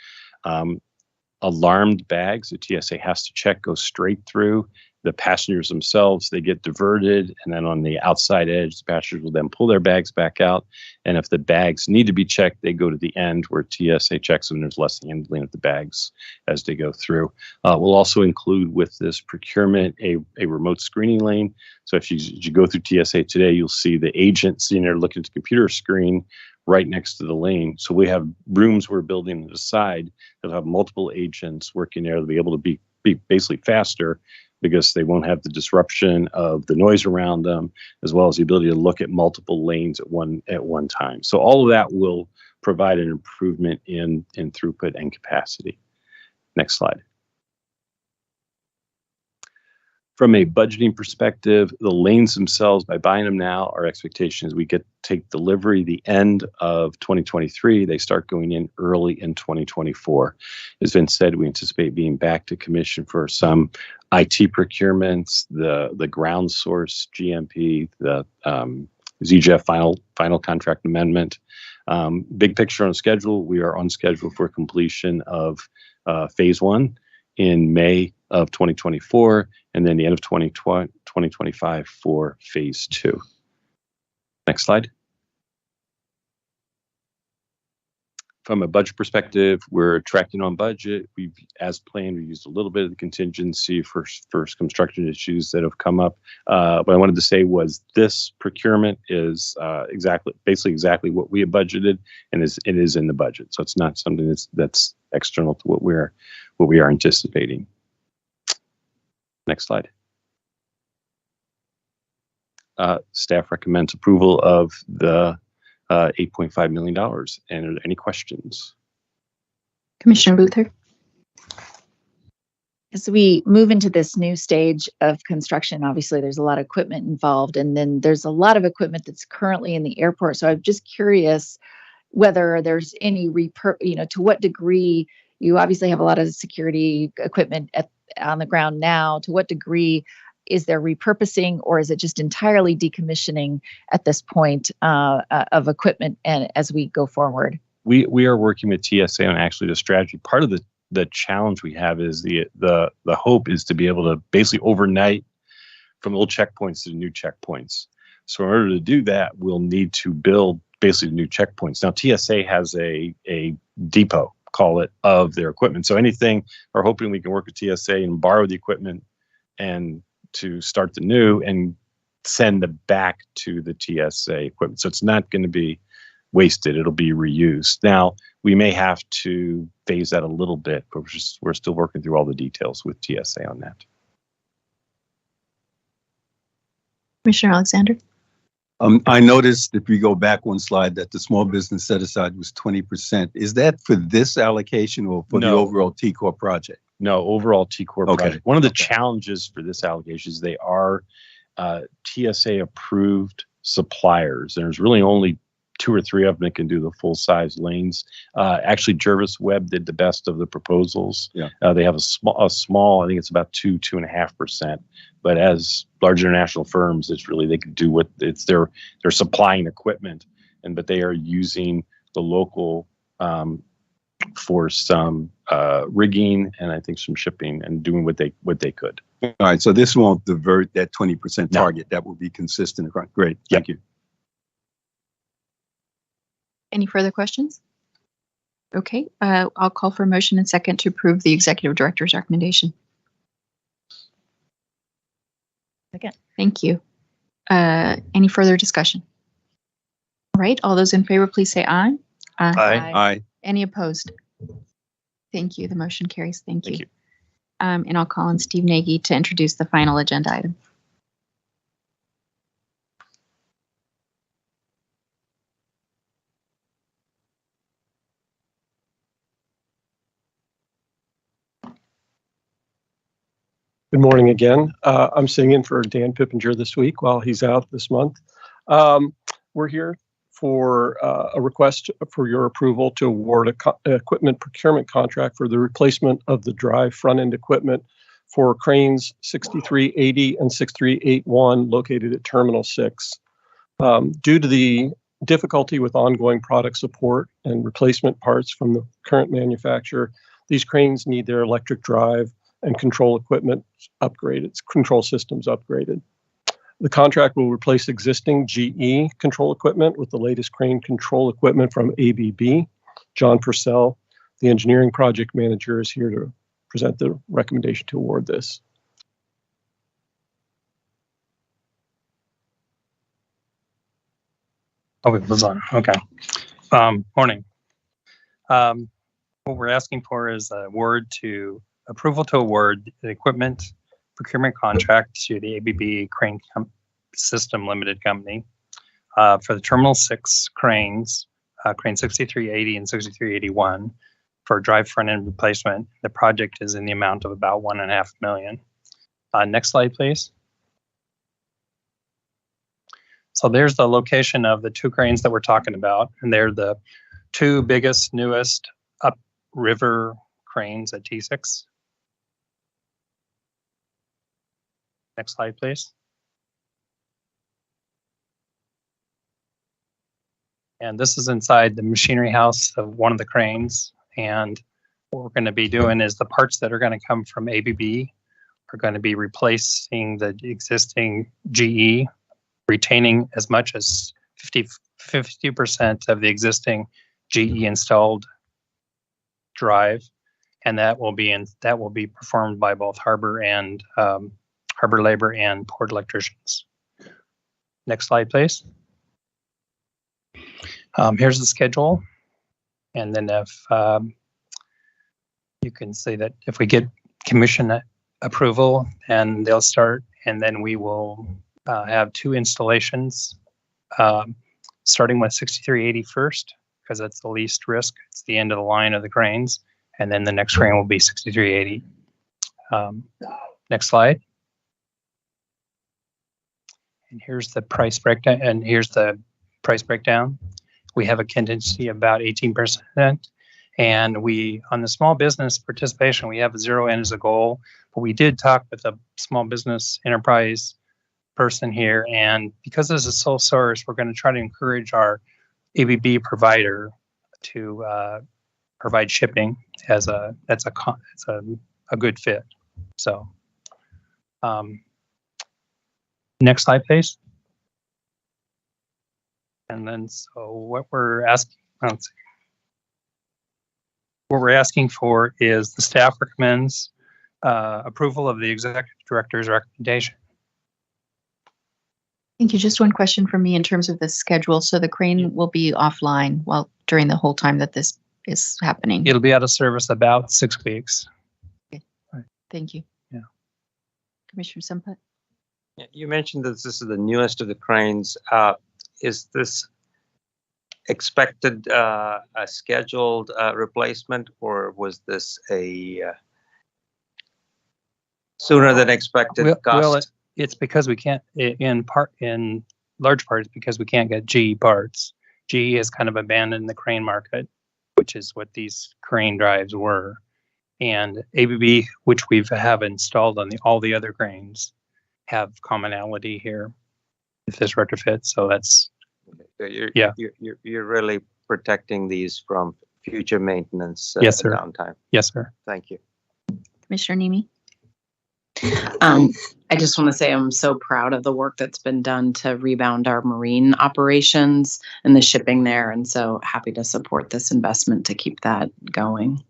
Alarmed bags that TSA has to check go straight through. The passengers themselves, they get diverted, and then on the outside edge, the passengers will then pull their bags back out. And if the bags need to be checked, they go to the end where TSA checks them. There's less handling of the bags as they go through. We'll also include with this procurement a remote screening lane. So if you go through TSA today, you'll see the agent sitting there looking at the computer screen right next to the lane. So we have rooms we're building to the side that'll have multiple agents working there. They'll be able to be basically faster, because they won't have the disruption of the noise around them, as well as the ability to look at multiple lanes at one time. So all of that will provide an improvement in throughput and capacity. Next slide. From a budgeting perspective, the lanes themselves, by buying them now, our expectation is we take delivery the end of 2023. They start going in early in 2024. As Vince said, we anticipate being back to commission for some IT procurements, the ground source GMP, the ZGF final contract amendment. Big picture on schedule, we are on schedule for completion of phase 1 in May of 2024, and then the end of 2025 for phase 2. Next slide. From a budget perspective, we're tracking on budget. We've, as planned, we used a little bit of the contingency for construction issues that have come up. What I wanted to say was this procurement is basically exactly what we have budgeted, and it is in the budget. So it's not something that's external to what we are anticipating. Next slide. Staff recommends approval of the $8.5 million. And are there any questions? Commissioner Luther. As we move into this new stage of construction, obviously there's a lot of equipment involved, and then there's a lot of equipment that's currently in the airport. So I'm just curious whether there's any to what degree you obviously have a lot of security equipment on the ground now. To what degree is there repurposing, or is it just entirely decommissioning at this point of equipment and as we go forward? We are working with TSA on actually the strategy. Part of the the challenge we have is the hope is to be able to basically overnight from old checkpoints to new checkpoints. So in order to do that, we'll need to build basically new checkpoints. Now, TSA has a depot, call it, of their equipment. So anything, we're hoping we can work with TSA and borrow the equipment and to start the new and send it back to the TSA equipment. So it's not going to be wasted. It'll be reused. Now, we may have to phase that a little bit, but we're still working through all the details with TSA on that. Commissioner Alexander? I noticed if we go back one slide that the small business set aside was 20%. Is that for this allocation or for the overall T-Corp project? No, overall T-Corp Okay. project. One of the challenges for this allocation is they are TSA approved suppliers. There's really only 2 or 3 of them that can do the full size lanes. Actually, Jervis Webb did the best of the proposals. Yeah. They have a small, I think it's about 2.5%. But as large international firms, it's really, they can do what it's they're supplying equipment, but they are using the local for some rigging and I think some shipping and doing what they could. All right, so this won't divert that 20% target. That will be consistent. Great, thank you. Any further questions? Okay, I'll call for a motion and second to approve the executive director's recommendation. Second. Thank you. Any further discussion? All right, all those in favor, please say aye. Aye. Any opposed? Thank you. The motion carries. Thank you. And I'll call on Steve Nagy to introduce the final agenda item. Good morning again. I'm sitting in for Dan Pippinger this week while he's out this month. We're here for a request for your approval to award a equipment procurement contract for the replacement of the drive front-end equipment for cranes 6380 and 6381 located at Terminal 6. Due to the difficulty with ongoing product support and replacement parts from the current manufacturer, these cranes need their electric drive and control equipment upgraded, control systems upgraded. The contract will replace existing GE control equipment with the latest crane control equipment from ABB. John Purcell, the engineering project manager, is here to present the recommendation to award this. Oh, it was on. Okay. Morning. What we're asking for is approval to award the equipment procurement contract to the ABB Crane System Limited Company for the Terminal 6 cranes, crane 6380 and 6381 for drive front end replacement. The project is in the amount of about $1.5 million. Next slide, please. So there's the location of the 2 cranes that we're talking about, and they're the 2 biggest, newest upriver cranes at T6. Next slide, please. And this is inside the machinery house of one of the cranes. And what we're going to be doing is the parts that are going to come from ABB are going to be replacing the existing GE, retaining as much as 50% of the existing GE installed drive, and that will be performed by both harbor labor and port electricians. Next slide, please. Here's the schedule, and then if you can see that if we get commission approval, and they'll start, and then we will have 2 installations, starting with 6380 first, because that's the least risk. It's the end of the line of the cranes, and then the next crane will be 6380. Next slide. And here's the price breakdown. We have a contingency of about 18%. And we, on the small business participation, we have a 0 in as a goal, but we did talk with a small business enterprise person here. And because this is sole source, we're going to try to encourage our ABB provider to provide shipping as it's a good fit. So, next slide, please. And then, so what we're asking, let's see. What we're asking for is the staff recommends approval of the executive director's recommendation. Thank you. Just one question for me in terms of the schedule. So the crane will be offline during the whole time that this is happening. It'll be out of service about 6 weeks. Okay. Thank you. Yeah. Commissioner Sampat? You mentioned that this is the newest of the cranes. Is this expected a scheduled replacement, or was this a sooner than expected cost? Well, it's because we can't, in large part, it's because we can't get GE parts. GE has kind of abandoned the crane market, which is what these crane drives were. And ABB, which have installed on all the other cranes, have commonality here if this retrofit. So that's, You're really protecting these from future maintenance yes, sir. downtime. Yes, sir. Thank you. Commissioner Nemi? I just want to say I'm so proud of the work that's been done to rebound our marine operations and the shipping there. And so happy to support this investment to keep that going.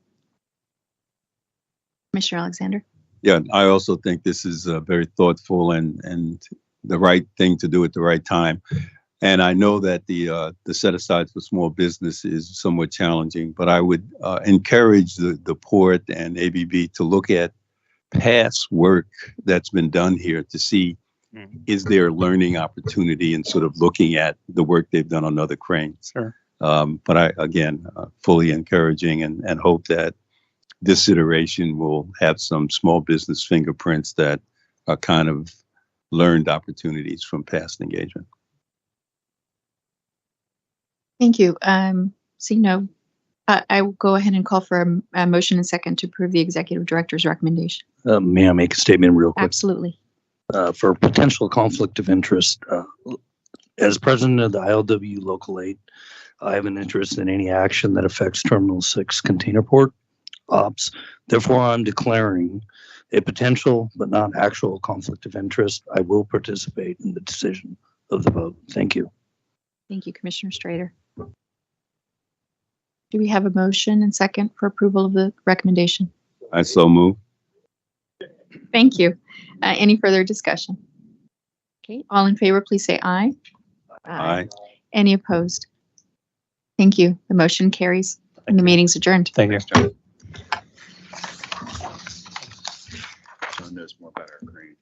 Commissioner Alexander? Yeah, I also think this is very thoughtful and the right thing to do at the right time. And I know that the set aside for small business is somewhat challenging, but I would encourage the port and ABB to look at past work that's been done here to see is there a learning opportunity and sort of looking at the work they've done on other cranes. Sure. But I, again, fully encouraging and hope that this iteration will have some small business fingerprints that are kind of learned opportunities from past engagement. Thank you. I will go ahead and call for a motion and second to approve the executive director's recommendation. May I make a statement real quick? Absolutely. For potential conflict of interest, as president of the ILW Local 8, I have an interest in any action that affects Terminal 6 container port ops. Therefore, I'm declaring a potential but not actual conflict of interest. I will participate in the decision of the vote. Thank you. Thank you, Commissioner Strader. Do we have a motion and second for approval of the recommendation? I so move. Thank you. Any further discussion? Okay, all in favor, please say aye. Aye. Any opposed? Thank you. The motion carries and the meeting's adjourned. Thank you. John knows more about our crane.